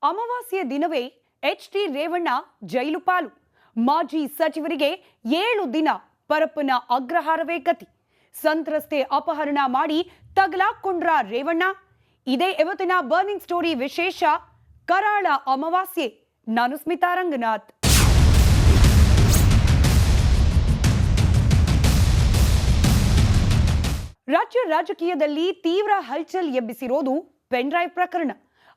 ಅಮಾವಾಸ್ಯೆ ದಿನವೇ ಎಚ್.ಡಿ. ರೇವಣ್ಣ ಜೈಲು ಪಾಲು. ಮಾಜಿ ಸಚಿವರಿಗೆ 7 ದಿನ ಪರಪ್ಪನ ಅಗ್ರಹಾರವೇ ಗತಿ. ಸಂತ್ರಸ್ತೆ ಅಪಹರಣ ಮಾಡಿ ತಗಲಾಕೊಂಡ್ರ ರೇವಣ್ಣ. ಇದೇ ಇವತ್ತಿನ ಬರ್ನಿಂಗ್ ಸ್ಟೋರಿ ವಿಶೇಷ. ಕರಾಳ ಅಮಾವಾಸ್ಯೆ. ನಾನು ಸ್ಮಿತಾ ರಂಗನಾಥ್. ರಾಜ್ಯ ರಾಜಕೀಯದಲ್ಲಿ ತೀವ್ರ ಹಲ್ಚಲ್ ಎಬ್ಬಿಸಿರೋದು ಪೆನ್ ಡ್ರೈವ್ ಪ್ರಕರಣ.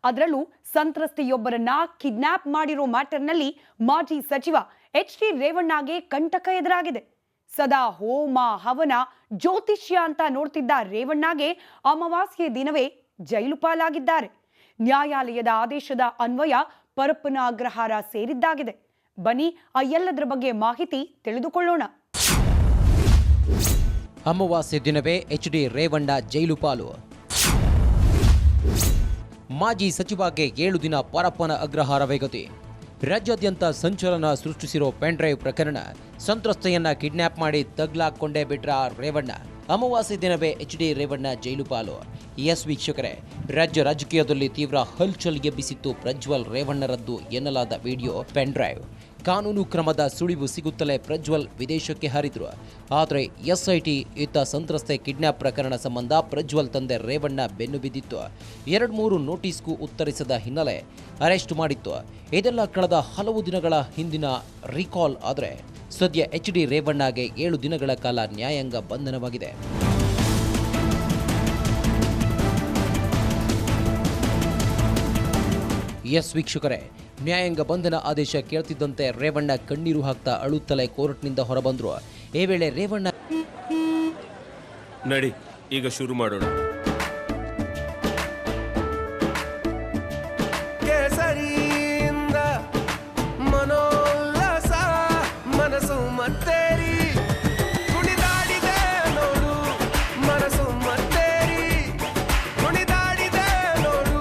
ಅದರಲ್ಲೂ ಸಂತ್ರಸ್ತೆಯೊಬ್ಬರನ್ನ ಕಿಡ್ನಾಪ್ ಮಾಡಿರೋ ಮ್ಯಾಟರ್ನಲ್ಲಿ ಮಾಜಿ ಸಚಿವ ಎಚ್.ಡಿ. ರೇವಣ್ಣಗೆ ಕಂಟಕ ಎದುರಾಗಿದೆ. ಸದಾ ಹೋಮ ಹವನ ಜ್ಯೋತಿಷ್ಯ ಅಂತ ನೋಡ್ತಿದ್ದ ರೇವಣ್ಣಗೆ ಅಮಾವಾಸ್ಯೆ ದಿನವೇ ಜೈಲು ಪಾಲಾಗಿದ್ದಾರೆ. ನ್ಯಾಯಾಲಯದ ಆದೇಶದ ಅನ್ವಯ ಪರಪ್ಪನ ಅಗ್ರಹಾರ ಸೇರಿದ್ದಾಗಿದೆ. ಬನ್ನಿ ಆ ಎಲ್ಲದರ ಬಗ್ಗೆ ಮಾಹಿತಿ ತಿಳಿದುಕೊಳ್ಳೋಣ. ಅಮಾವಾಸ್ಯೆ ದಿನವೇ ಎಚ್.ಡಿ. ರೇವಣ್ಣ ಜೈಲು ಪಾಲು. ಮಾಜಿ ಸಚಿವಗೆ 7 ದಿನ ಪರಪ್ಪನ ಅಗ್ರಹಾರವೇ ಗತಿ. ರಾಜ್ಯಾದ್ಯಂತ ಸಂಚಲನ ಸೃಷ್ಟಿಸಿರೋ ಪೆನ್ ಡ್ರೈವ್ ಪ್ರಕರಣ. ಸಂತ್ರಸ್ತೆಯನ್ನ ಕಿಡ್ನಾಪ್ ಮಾಡಿ ತಗ್ಲಾಕೊಂಡೇ ಬಿಟ್ರ ರೇವಣ್ಣ. ಅಮಾವಾಸ್ಯೆ ದಿನವೇ ಎಚ್.ಡಿ. ರೇವಣ್ಣ ಜೈಲು ಪಾಲು. ಎಸ್ ವೀಕ್ಷಕರೇ, ರಾಜ್ಯ ರಾಜಕೀಯದಲ್ಲಿ ತೀವ್ರ ಹಲ್ಚಲ್ ಎಬ್ಬಿಸಿತ್ತು ಪ್ರಜ್ವಲ್ ರೇವಣ್ಣರದ್ದು ಎನ್ನಲಾದ ವಿಡಿಯೋ ಪೆನ್ ಡ್ರೈವ್. ಕಾನೂನು ಕ್ರಮದ ಸುಳಿವು ಸಿಗುತ್ತಲೇ ಪ್ರಜ್ವಲ್ ವಿದೇಶಕ್ಕೆ ಹಾರಿದ್ರು. ಆದರೆ ಎಸ್ಐಟಿ ಇತ್ತ ಸಂತ್ರಸ್ತೆ ಕಿಡ್ನಾಪ್ ಪ್ರಕರಣ ಸಂಬಂಧ ಪ್ರಜ್ವಲ್ ತಂದೆ ರೇವಣ್ಣ ಬೆನ್ನು ಬಿದ್ದಿತ್ತು. 2-3 ನೋಟಿಸ್ಗೂ ಉತ್ತರಿಸದ ಹಿನ್ನೆಲೆ ಅರೆಸ್ಟ್ ಮಾಡಿತ್ತು. ಇದೆಲ್ಲ ಕಳೆದ ಹಲವು ದಿನಗಳ ಹಿಂದಿನ ರೀಕಾಲ್. ಆದರೆ ಸದ್ಯ ಎಚ್.ಡಿ. ರೇವಣ್ಣಗೆ 7 ದಿನಗಳ ಕಾಲ ನ್ಯಾಯಾಂಗ ಬಂಧನವಾಗಿದೆ. ಎಸ್ ವೀಕ್ಷಕರೇ, ನ್ಯಾಯಾಂಗ ಬಂಧನ ಆದೇಶ ಕೇಳ್ತಿದ್ದಂತೆ ರೇವಣ್ಣ ಕಣ್ಣೀರು ಹಾಕ್ತಾ ಅಳುತ್ತಲೇ ಕೋರ್ಟ್ನಿಂದ ಹೊರಬಂದ್ರು. ಈ ವೇಳೆ ರೇವಣ್ಣ ನಡಿ ಈಗ ಶುರು ಮಾಡೋಣ. ಕೇಸರಿಯಿಂದ ಮನೋಲ್ಲಾಸ ಮನಸ್ಸು ಮತ್ತೇರಿ ಕುಣಿದಾಡಿದೆ ನೋಡು, ಮನಸ್ಸು ಮತ್ತೇರಿ ಕುಣಿದಾಡಿದೆ ನೋಡು.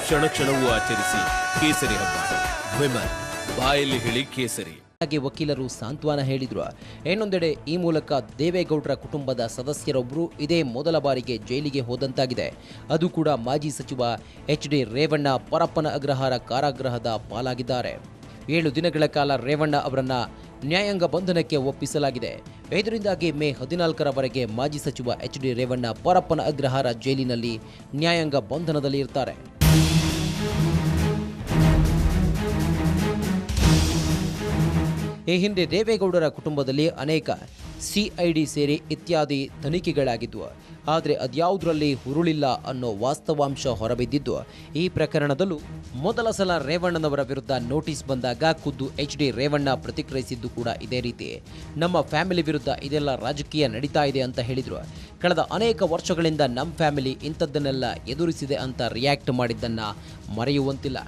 ಕ್ಷಣ ಕ್ಷಣವೂ ಆಚರಿಸಿ ಕೇಸರಿ ಹಬ್ಬ. ವಿಮಲ್ ಬಾಯಲ್ಲಿ ಹೇಳಿ ಕೇಸರಿ. ಹಾಗೆ ವಕೀಲರು ಸಾಂತ್ವನ ಹೇಳಿದ್ರು. ಇನ್ನೊಂದೆಡೆ ಈ ಮೂಲಕ ದೇವೇಗೌಡರ ಕುಟುಂಬದ ಸದಸ್ಯರೊಬ್ಬರು ಇದೇ ಮೊದಲ ಬಾರಿಗೆ ಜೈಲಿಗೆ ಹೋದಂತಾಗಿದೆ. ಅದು ಕೂಡ ಮಾಜಿ ಸಚಿವ ಎಚ್.ಡಿ. ರೇವಣ್ಣ ಪರಪ್ಪನ ಅಗ್ರಹಾರ ಕಾರಾಗೃಹದ ಪಾಲಾಗಿದ್ದಾರೆ. 7 ದಿನಗಳ ಕಾಲ ರೇವಣ್ಣ ಅವರನ್ನ ನ್ಯಾಯಾಂಗ ಬಂಧನಕ್ಕೆ ಒಪ್ಪಿಸಲಾಗಿದೆ. ಇದರಿಂದಾಗಿ ಮೇ 14ರವರೆಗೆ ಮಾಜಿ ಸಚಿವ ಎಚ್.ಡಿ. ರೇವಣ್ಣ ಪರಪ್ಪನ ಅಗ್ರಹಾರ ಜೈಲಿನಲ್ಲಿ ನ್ಯಾಯಾಂಗ ಬಂಧನದಲ್ಲಿ ಇರ್ತಾರೆ. ಈ ಹಿಂದೆ ದೇವೇಗೌಡರ ಕುಟುಂಬದಲ್ಲಿ ಅನೇಕ ಸಿಐಡಿ ಸೇರಿ ಇತ್ಯಾದಿ ತನಿಖೆಗಳಾಗಿದ್ವು. ಆದರೆ ಅದ್ಯಾವುದರಲ್ಲಿ ಹುರುಳಿಲ್ಲ ಅನ್ನೋ ವಾಸ್ತವಾಂಶ ಹೊರಬಿದ್ದಿದ್ದು ಈ ಪ್ರಕರಣದಲ್ಲೂ ಮೊದಲ ಸಲ ರೇವಣ್ಣನವರ ವಿರುದ್ಧ ನೋಟಿಸ್ ಬಂದಾಗ ಖುದ್ದು ಎಚ್.ಡಿ. ರೇವಣ್ಣ ಪ್ರತಿಕ್ರಿಯಿಸಿದ್ದು ಕೂಡ ಇದೇ ರೀತಿ. ನಮ್ಮ ಫ್ಯಾಮಿಲಿ ವಿರುದ್ಧ ಇದೆಲ್ಲ ರಾಜಕೀಯ ನಡೀತಾ ಇದೆ ಅಂತ ಹೇಳಿದ್ರು. ಕಳೆದ ಅನೇಕ ವರ್ಷಗಳಿಂದ ನಮ್ಮ ಫ್ಯಾಮಿಲಿ ಇಂಥದ್ದನ್ನೆಲ್ಲ ಎದುರಿಸಿದೆ ಅಂತ ರಿಯಾಕ್ಟ್ ಮಾಡಿದ್ದನ್ನ ಮರೆಯುವಂತಿಲ್ಲ.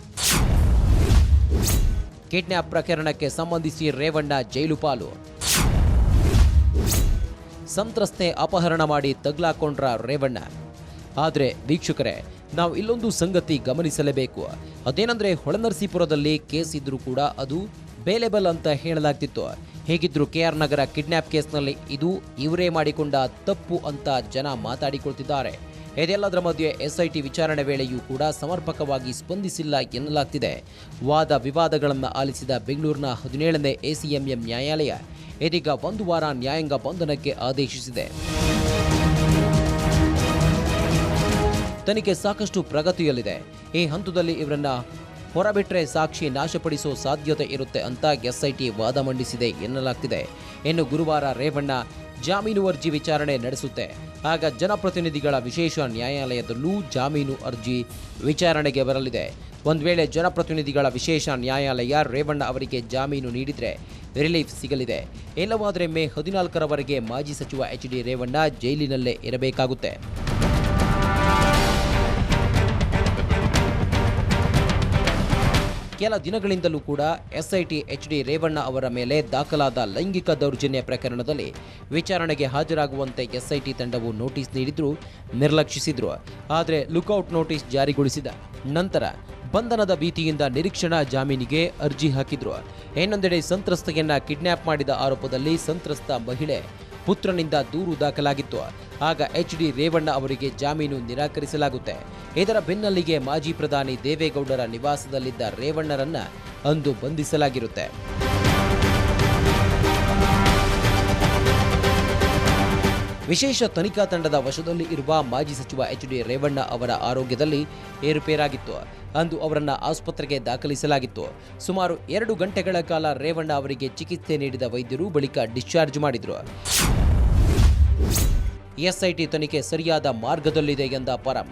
ಕಿಡ್ನಾಪ್ ಪ್ರಕರಣಕ್ಕೆ ಸಂಬಂಧಿಸಿ ರೇವಣ್ಣ ಜೈಲು ಪಾಲು. ಸಂತ್ರಸ್ತೆ ಅಪಹರಣ ಮಾಡಿ ತಗ್ಲಾಕೊಂಡ್ರ ರೇವಣ್ಣ. ಆದರೆ ವೀಕ್ಷಕರೇ, ನಾವು ಇಲ್ಲೊಂದು ಸಂಗತಿ ಗಮನಿಸಲೇಬೇಕು. ಅದೇನೆಂದರೆ, ಹೊಳೆನರಸೀಪುರದಲ್ಲಿ ಕೇಸ್ ಇದ್ರೂ ಕೂಡ ಅದು ಬೇಲೆಬಲ್ ಅಂತ ಹೇಳಲಾಗ್ತಿತ್ತು. ಹೇಗಿದ್ರು KR ನಗರ ಕಿಡ್ನಾಪ್ ಕೇಸ್ನಲ್ಲಿ ಇದು ಇವರೇ ಮಾಡಿಕೊಂಡ ತಪ್ಪು ಅಂತ ಜನ ಮಾತಾಡಿಕೊಳ್ತಿದ್ದಾರೆ. ಇದೆಲ್ಲದರ ಮಧ್ಯೆ ಎಸ್ಐಟಿ ವಿಚಾರಣೆ ವೇಳೆಯೂ ಕೂಡ ಸಮರ್ಪಕವಾಗಿ ಸ್ಪಂದಿಸಿಲ್ಲ ಎನ್ನಲಾಗ್ತಿದೆ. ವಾದ ವಿವಾದಗಳನ್ನು ಆಲಿಸಿದ ಬೆಂಗಳೂರಿನ 17ನೇ ACMM ನ್ಯಾಯಾಲಯ ಇದೀಗ 1 ವಾರ ನ್ಯಾಯಾಂಗ ಬಂಧನಕ್ಕೆ ಆದೇಶಿಸಿದೆ. ತನಿಖೆ ಸಾಕಷ್ಟು ಪ್ರಗತಿಯಲ್ಲಿದೆ. ಈ ಹಂತದಲ್ಲಿ ಇವರನ್ನ ಹೊರಬಿಟ್ರೆ ಸಾಕ್ಷಿ ನಾಶಪಡಿಸೋ ಸಾಧ್ಯತೆ ಇರುತ್ತೆ ಅಂತ ಎಸ್ಐಟಿ ವಾದ ಮಂಡಿಸಿದೆ ಎನ್ನಲಾಗ್ತಿದೆ. ಇನ್ನು ಗುರುವಾರ ರೇವಣ್ಣ ಜಾಮೀನು ಅರ್ಜಿ ವಿಚಾರಣೆ ನಡೆಸುತ್ತೆ. ಆಗ ಜನಪ್ರತಿನಿಧಿಗಳ ವಿಶೇಷ ನ್ಯಾಯಾಲಯದಲ್ಲೂ ಜಾಮೀನು ಅರ್ಜಿ ವಿಚಾರಣೆಗೆ ಬರಲಿದೆ. ಒಂದು ವೇಳೆ ಜನಪ್ರತಿನಿಧಿಗಳ ವಿಶೇಷ ನ್ಯಾಯಾಲಯ ರೇವಣ್ಣ ಅವರಿಗೆ ಜಾಮೀನು ನೀಡಿದರೆ ರಿಲೀಫ್ ಸಿಗಲಿದೆ. ಇಲ್ಲವಾದರೆ ಮೇ 14ರವರೆಗೆ ಮಾಜಿ ಸಚಿವ ಎಚ್.ಡಿ. ರೇವಣ್ಣ ಜೈಲಿನಲ್ಲೇ ಇರಬೇಕಾಗುತ್ತೆ. ಕೆಲ ದಿನಗಳಿಂದಲೂ ಕೂಡ ಎಸ್ಐಟಿ ಎಚ್.ಡಿ. ರೇವಣ್ಣ ಅವರ ಮೇಲೆ ದಾಖಲಾದ ಲೈಂಗಿಕ ದೌರ್ಜನ್ಯ ಪ್ರಕರಣದಲ್ಲಿ ವಿಚಾರಣೆಗೆ ಹಾಜರಾಗುವಂತೆ ಎಸ್ಐಟಿ ತಂಡವು ನೋಟಿಸ್ ನೀಡಿದ್ರು, ನಿರ್ಲಕ್ಷಿಸಿದ್ರು. ಆದರೆ ಲುಕೌಟ್ ನೋಟಿಸ್ ಜಾರಿಗೊಳಿಸಿದ ನಂತರ ಬಂಧನದ ಭೀತಿಯಿಂದ ನಿರೀಕ್ಷಣಾ ಜಾಮೀನಿಗೆ ಅರ್ಜಿ ಹಾಕಿದ್ರು. ಇನ್ನೊಂದೆಡೆ ಸಂತ್ರಸ್ತೆಯನ್ನ ಕಿಡ್ನಾಪ್ ಮಾಡಿದ ಆರೋಪದಲ್ಲಿ ಸಂತ್ರಸ್ತ ಮಹಿಳೆ ಪುತ್ರನಿಂದ ದೂರು ದಾಖಲಾಗಿತ್ತು. ಆಗ ಎಚ್.ಡಿ. ರೇವಣ್ಣ ಅವರಿಗೆ ಜಾಮೀನು ನಿರಾಕರಿಸಲಾಗುತ್ತೆ. ಇದರ ಬೆನ್ನಲ್ಲಿಗೆ ಮಾಜಿ ಪ್ರಧಾನಿ ದೇವೇಗೌಡರ ನಿವಾಸದಲ್ಲಿದ್ದ ರೇವಣ್ಣರನ್ನ ಅಂದು ಬಂಧಿಸಲಾಗಿರುತ್ತೆ. ವಿಶೇಷ ತನಿಖಾ ತಂಡದ ವಶದಲ್ಲಿ ಇರುವ ಮಾಜಿ ಸಚಿವ ಎಚ್.ಡಿ. ರೇವಣ್ಣ ಅವರ ಆರೋಗ್ಯದಲ್ಲಿ ಏರುಪೇರಾಗಿತ್ತು. ಅಂದು ಅವರನ್ನ ಆಸ್ಪತ್ರೆಗೆ ದಾಖಲಿಸಲಾಗಿತ್ತು. ಸುಮಾರು 2 ಗಂಟೆಗಳ ಕಾಲ ರೇವಣ್ಣ ಅವರಿಗೆ ಚಿಕಿತ್ಸೆ ನೀಡಿದ ವೈದ್ಯರು ಬಳಿಕ ಡಿಸ್ಚಾರ್ಜ್ ಮಾಡಿದ್ರು. ಎಸ್ಐಟಿ ತನಿಖೆ ಸರಿಯಾದ ಮಾರ್ಗದಲ್ಲಿದೆ ಎಂದ ಪರಂ.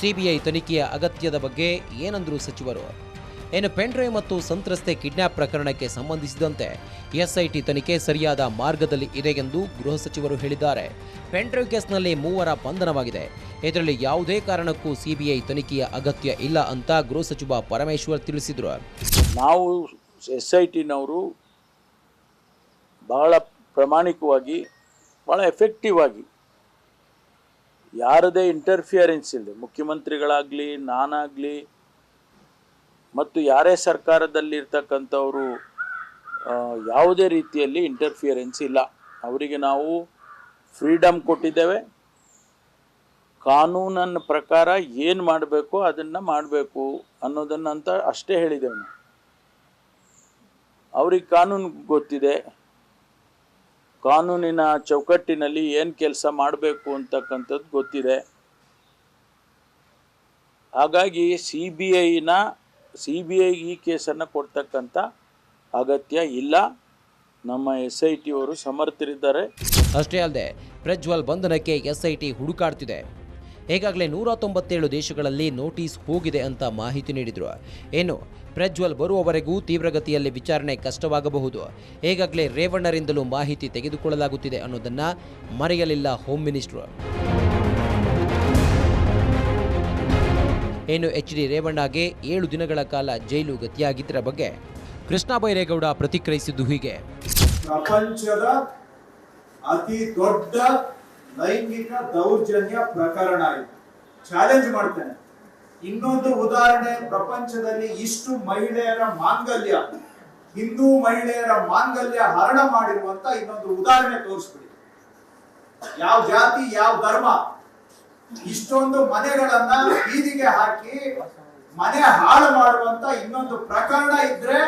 ಸಿಬಿಐ ತನಿಖೆಯ ಅಗತ್ಯದ ಬಗ್ಗೆ ಏನಂದ್ರು ಸಚಿವರು? ಇನ್ನು ಪೆನ್ಡ್ರೈವ್ ಮತ್ತು ಸಂತ್ರಸ್ತೆ ಕಿಡ್ನಾಪ್ ಪ್ರಕರಣಕ್ಕೆ ಸಂಬಂಧಿಸಿದಂತೆ ಎಸ್ಐಟಿ ತನಿಖೆ ಸರಿಯಾದ ಮಾರ್ಗದಲ್ಲಿ ಇದೆ ಎಂದು ಗೃಹ ಸಚಿವರು ಹೇಳಿದ್ದಾರೆ. ಪೆನ್ಡ್ರೈವ್ ಕೇಸ್ನಲ್ಲಿ 3 ಬಂಧನವಾಗಿದೆ. ಇದರಲ್ಲಿ ಯಾವುದೇ ಕಾರಣಕ್ಕೂ ಸಿಬಿಐ ತನಿಖೆಯ ಅಗತ್ಯ ಇಲ್ಲ ಅಂತ ಗೃಹ ಸಚಿವ ಪರಮೇಶ್ವರ್ ತಿಳಿಸಿದರು. ನಾವು ಎಸ್ಐಟಿನವರು ಬಹಳ ಪ್ರಾಮಾಣಿಕವಾಗಿ, ಬಹಳ ಎಫೆಕ್ಟಿವ್ ಆಗಿ, ಯಾರದೇ ಇಂಟರ್ಫಿಯರೆನ್ಸ್ ಇಲ್ಲದೆ, ಮುಖ್ಯಮಂತ್ರಿಗಳಾಗಲಿ, ನಾನಾಗಲಿ ಮತ್ತು ಯಾರೇ ಸರ್ಕಾರದಲ್ಲಿರ್ತಕ್ಕಂಥವರು ಯಾವುದೇ ರೀತಿಯಲ್ಲಿ ಇಂಟರ್ಫಿಯರೆನ್ಸ್ ಇಲ್ಲ. ಅವರಿಗೆ ನಾವು ಫ್ರೀಡಮ್ ಕೊಟ್ಟಿದ್ದೇವೆ. ಕಾನೂನಿನ ಪ್ರಕಾರ ಏನು ಮಾಡಬೇಕು ಅದನ್ನು ಮಾಡಬೇಕು ಅನ್ನೋದನ್ನಂತ ಅಷ್ಟೇ ಹೇಳಿದ್ದೇವೆ ನಾವು. ಅವ್ರಿಗೆ ಕಾನೂನು ಗೊತ್ತಿದೆ, ಕಾನೂನಿನ ಚೌಕಟ್ಟಿನಲ್ಲಿ ಏನು ಕೆಲಸ ಮಾಡಬೇಕು ಅಂತಕ್ಕಂಥದ್ದು ಗೊತ್ತಿದೆ. ಹಾಗಾಗಿ ಸಿ ಬಿ ಐ ಈ ಕೇಸನ್ನು ಕೊಡ್ತಕ್ಕಂಥ ಅಗತ್ಯ ಇಲ್ಲ. ನಮ್ಮ SIT ಅವರು ಸಮರ್ಥರಿದ್ದಾರೆ. ಅಷ್ಟೇ ಅಲ್ಲದೆ ಪ್ರಜ್ವಲ್ ಬಂಧನಕ್ಕೆ ಎಸ್ಐಟಿ ಹುಡುಕಾಡ್ತಿದೆ. ಈಗಾಗಲೇ 197 ದೇಶಗಳಲ್ಲಿ ನೋಟಿಸ್ ಹೋಗಿದೆ ಅಂತ ಮಾಹಿತಿ ನೀಡಿದ್ರು. ಇನ್ನು ಪ್ರಜ್ವಲ್ ಬರುವವರೆಗೂ ತೀವ್ರಗತಿಯಲ್ಲಿ ವಿಚಾರಣೆ ಕಷ್ಟವಾಗಬಹುದು. ಈಗಾಗಲೇ ರೇವಣ್ಣರಿಂದಲೂ ಮಾಹಿತಿ ತೆಗೆದುಕೊಳ್ಳಲಾಗುತ್ತಿದೆ ಅನ್ನೋದನ್ನ ಮರೆಯಲಿಲ್ಲ ಹೋಮ್ ಮಿನಿಸ್ಟರ್. ಇನ್ನು ಎಚ್.ಡಿ. ರೇವಣ್ಣಗೆ 7 ದಿನಗಳ ಕಾಲ ಜೈಲು ಗತಿಯಾಗಿದ್ದರ ಬಗ್ಗೆ ಕೃಷ್ಣ ಬೈರೇಗೌಡ ಪ್ರತಿಕ್ರಿಯಿಸಿದ್ದು ಹೀಗೆ. ಪ್ರಪಂಚದ ಅತಿ ದೊಡ್ಡ ಲೈಂಗಿಕ ದೌರ್ಜನ್ಯ ಪ್ರಕರಣ ಇದು. ಚಾಲೆಂಜ್ ಮಾಡ್ತೇನೆ. ಇನ್ನೊಂದು ಉದಾಹರಣೆ, ಪ್ರಪಂಚದಲ್ಲಿ ಇಷ್ಟು ಮಹಿಳೆಯರ ಮಾಂಗಲ್ಯ, ಹಿಂದೂ ಮಹಿಳೆಯರ ಮಾಂಗಲ್ಯ ಹರಣ ಮಾಡಿರುವಂತ ಇನ್ನೊಂದು ಉದಾಹರಣೆ ತೋರಿಸ್ಬಿಡಿ. ಯಾವ ಜಾತಿ, ಯಾವ ಧರ್ಮ ಇಷ್ಟೊಂದು ಮನೆಗಳನ್ನ ಬೀದಿಗೆ ಹಾಕಿ ಮನೆ ಹಾಳು ಮಾಡುವಂತ ಇನ್ನೊಂದು ಪ್ರಕರಣ ಇದ್ರೆ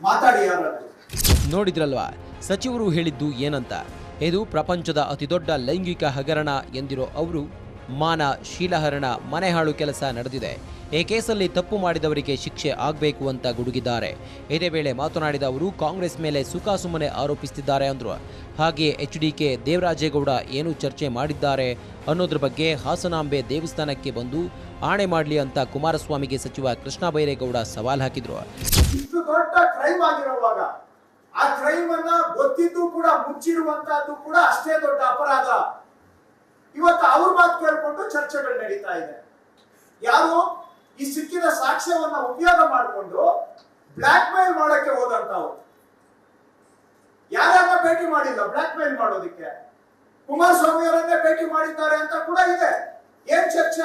ಮಾತಾಡಿ ಯಾರಾದ್ರೂ. ನೋಡಿದ್ರಲ್ವಾ ಸಚಿವರು ಹೇಳಿದ್ದು ಏನಂತ? ಇದು ಪ್ರಪಂಚದ ಅತಿದೊಡ್ಡ ಲೈಂಗಿಕ ಹಗರಣ ಎಂದಿರೋ ಅವರು ಮಾನ, ಶೀಲಹರಣ, ಮನೆಹಾಳು ಕೆಲಸ ನಡೆದಿದೆ. ಈ ಕೇಸಲ್ಲಿ ತಪ್ಪು ಮಾಡಿದವರಿಗೆ ಶಿಕ್ಷೆ ಆಗಬೇಕು ಅಂತ ಗುಡುಗಿದ್ದಾರೆ. ಇದೇ ವೇಳೆ ಮಾತನಾಡಿದ ಅವರು ಕಾಂಗ್ರೆಸ್ ಮೇಲೆ ಸುಖಾಸುಮ್ಮನೆ ಆರೋಪಿಸುತ್ತಿದ್ದಾರೆ ಅಂದರು. ಹಾಗೆಯೇ HDK ದೇವರಾಜೇಗೌಡ ಏನು ಚರ್ಚೆ ಮಾಡಿದ್ದಾರೆ ಅನ್ನೋದ್ರ ಬಗ್ಗೆ ಹಾಸನಾಂಬೆ ದೇವಸ್ಥಾನಕ್ಕೆ ಬಂದು ಆಣೆ ಮಾಡಲಿ ಅಂತ ಕುಮಾರಸ್ವಾಮಿಗೆ ಸಚಿವ ಕೃಷ್ಣ ಬೈರೇಗೌಡ ಸವಾಲ್ ಹಾಕಿದ್ರು. ಇಷ್ಟು ದೊಡ್ಡ ಕ್ರೈಮ್ ಆಗಿರುವಾಗ ಆ ಕ್ರೈಮ್ ಅನ್ನ ಗೊತ್ತಿದ್ದು ಕೂಡ ಮುಚ್ಚಿರುವಂತದ್ದು ಕೂಡ ಅಷ್ಟೇ ದೊಡ್ಡ ಅಪರಾಧ. ಇವತ್ತು ಅವ್ರ ಮಾತು ಕೇಳ್ಕೊಂಡು ಚರ್ಚೆಗಳು ನಡೀತಾ ಇದೆ. ಯಾರು ಈ ಸಿಕ್ಕಿದ ಸಾಕ್ಷ್ಯವನ್ನ ಉಪಯೋಗ ಮಾಡಿಕೊಂಡು ಬ್ಲಾಕ್ ಮೇಲ್ ಮಾಡಕ್ಕೆ ಹೋದಂತವ್ರು. ಯಾರನ್ನ ಭೇಟಿ ಮಾಡಿಲ್ಲ ಬ್ಲಾಕ್ ಮೇಲ್ ಮಾಡೋದಿಕ್ಕೆ, ಕುಮಾರಸ್ವಾಮಿ ಅವರನ್ನೇ ಭೇಟಿ ಮಾಡಿದ್ದಾರೆ ಅಂತ ಕೂಡ ಇದೆ. ಏನ್ ಚರ್ಚೆ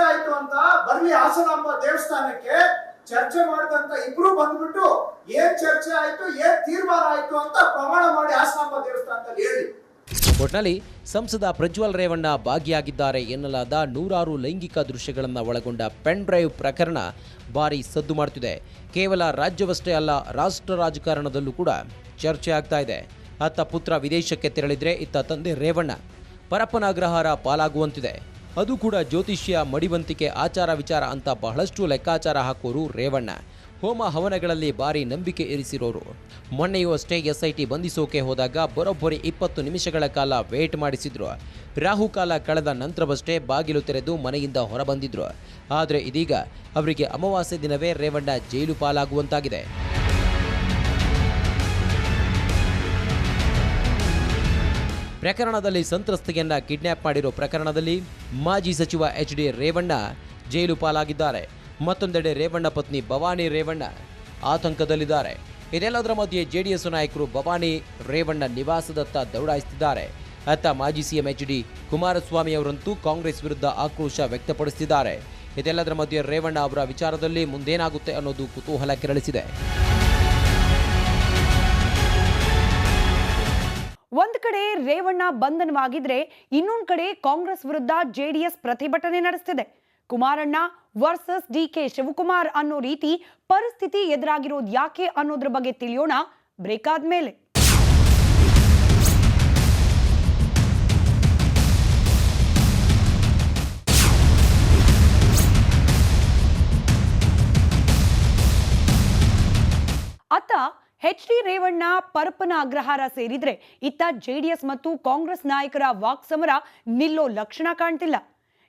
ಆಯ್ತು ಅಂತ ಬರ್ಲಿ ಹಾಸನಾಂಬ ದೇವಸ್ಥಾನಕ್ಕೆ ಚರ್ಚೆ ಮಾಡಿದಂತ ಇಬ್ರು ಬಂದ್ಬಿಟ್ಟು ಏನ್ ಚರ್ಚೆ ಆಯ್ತು, ಏನ್ ತೀರ್ಮಾನ ಆಯ್ತು ಅಂತ ಪ್ರಮಾಣ ಮಾಡಿ ಹಾಸನಾಂಬ ದೇವಸ್ಥಾನದಲ್ಲಿ ಹೇಳಿ. ಒಟ್ನಲ್ಲಿ ಸಂಸದ ಪ್ರಜ್ವಲ್ ರೇವಣ್ಣ ಭಾಗಿಯಾಗಿದ್ದಾರೆ ಎನ್ನಲಾದ 100 ಲೈಂಗಿಕ ದೃಶ್ಯಗಳನ್ನು ಒಳಗೊಂಡ ಪೆನ್ ಡ್ರೈವ್ ಪ್ರಕರಣ ಭಾರಿ ಸದ್ದು ಮಾಡುತ್ತಿದೆ. ಕೇವಲ ರಾಜ್ಯವಷ್ಟೇ ಅಲ್ಲ, ರಾಷ್ಟ್ರ ರಾಜಕಾರಣದಲ್ಲೂ ಕೂಡ ಚರ್ಚೆ ಆಗ್ತಾ ಇದೆ. ಅತ್ತ ಪುತ್ರ ವಿದೇಶಕ್ಕೆ ತೆರಳಿದ್ರೆ ಇತ್ತ ತಂದೆ ರೇವಣ್ಣ ಪರಪ್ಪನ ಅಗ್ರಹಾರ ಪಾಲಾಗುವಂತಿದೆ. ಅದು ಕೂಡ ಜ್ಯೋತಿಷ್ಯ, ಮಡಿವಂತಿಕೆ, ಆಚಾರ ವಿಚಾರ ಅಂತ ಬಹಳಷ್ಟು ಲೆಕ್ಕಾಚಾರ ಹಾಕೋರು ರೇವಣ್ಣ. ಹೋಮ ಹವನಗಳಲ್ಲಿ ಭಾರಿ ನಂಬಿಕೆ ಇರಿಸಿರೋರು. ಮೊನ್ನೆಯೂ ಅಷ್ಟೇ SIT ಬಂಧಿಸೋಕೆ ಹೋದಾಗ ಬರೋಬ್ಬರಿ 20 ನಿಮಿಷಗಳ ಕಾಲ ವೇಟ್ ಮಾಡಿಸಿದ್ರು. ರಾಹುಕಾಲ ಕಳೆದ ನಂತರವಷ್ಟೇ ಬಾಗಿಲು ತೆರೆದು ಮನೆಯಿಂದ ಹೊರಬಂದಿದ್ರು. ಆದರೆ ಇದೀಗ ಅವರಿಗೆ ಅಮಾವಾಸ್ಯೆ ದಿನವೇ ರೇವಣ್ಣ ಜೈಲು ಪಾಲಾಗುವಂತಾಗಿದೆ. ಪ್ರಕರಣದಲ್ಲಿ ಸಂತ್ರಸ್ತೆಯನ್ನ ಕಿಡ್ನ್ಯಾಪ್ ಮಾಡಿರೋ ಪ್ರಕರಣದಲ್ಲಿ ಮಾಜಿ ಸಚಿವ HD ರೇವಣ್ಣ ಜೈಲು ಪಾಲಾಗಿದ್ದಾರೆ. ಮತ್ತೊಂದೆಡೆ ರೇವಣ್ಣ ಪತ್ನಿ ಭವಾನಿ ರೇವಣ್ಣ ಆತಂಕದಲ್ಲಿದ್ದಾರೆ. ಇದೆಲ್ಲದರ ಮಧ್ಯೆ JDS ನಾಯಕರು ಭವಾನಿ ರೇವಣ್ಣ ನಿವಾಸದತ್ತ ದೌಡಾಯಿಸುತ್ತಿದ್ದಾರೆ. ಅತ್ತ ಮಾಜಿ CM HD ಕುಮಾರಸ್ವಾಮಿ ಅವರಂತೂ ಕಾಂಗ್ರೆಸ್ ವಿರುದ್ಧ ಆಕ್ರೋಶ ವ್ಯಕ್ತಪಡಿಸುತ್ತಿದ್ದಾರೆ. ಇದೆಲ್ಲದರ ಮಧ್ಯೆ ರೇವಣ್ಣ ಅವರ ವಿಚಾರದಲ್ಲಿ ಮುಂದೇನಾಗುತ್ತೆ ಅನ್ನೋದು ಕುತೂಹಲ ಕೆರಳಿಸಿದೆ. ಒಂದ್ ಕಡೆ ರೇವಣ್ಣ ಬಂಧನವಾಗಿದ್ರೆ ಇನ್ನೊಂದ್ ಕಡೆ ಕಾಂಗ್ರೆಸ್ ವಿರುದ್ಧ ಜೆಡಿಎಸ್ ಪ್ರತಿಭಟನೆ ನಡೆಸುತ್ತಿದೆ. ಕುಮಾರಣ್ಣ ವರ್ಸಸ್ ಡಿಕೆ ಶಿವಕುಮಾರ್ ಅನ್ನೋ ರೀತಿ ಪರಿಸ್ಥಿತಿ ಎದುರಾಗಿರೋದು ಯಾಕೆ ಅನ್ನೋದ್ರ ಬಗ್ಗೆ ತಿಳಿಯೋಣ ಬ್ರೇಕ್ ಆದ್ಮೇಲೆ. ಅತ್ತ ಎಚ್.ಡಿ. ರೇವಣ್ಣ ಪರಪ್ಪನ ಅಗ್ರಹಾರ ಸೇರಿದ್ರೆ ಇತ್ತ ಜೆಡಿಎಸ್ ಮತ್ತು ಕಾಂಗ್ರೆಸ್ ನಾಯಕರ ವಾಕ್ಸಮರ ನಿಲ್ಲೋ ಲಕ್ಷಣ ಕಾಣ್ತಿಲ್ಲ.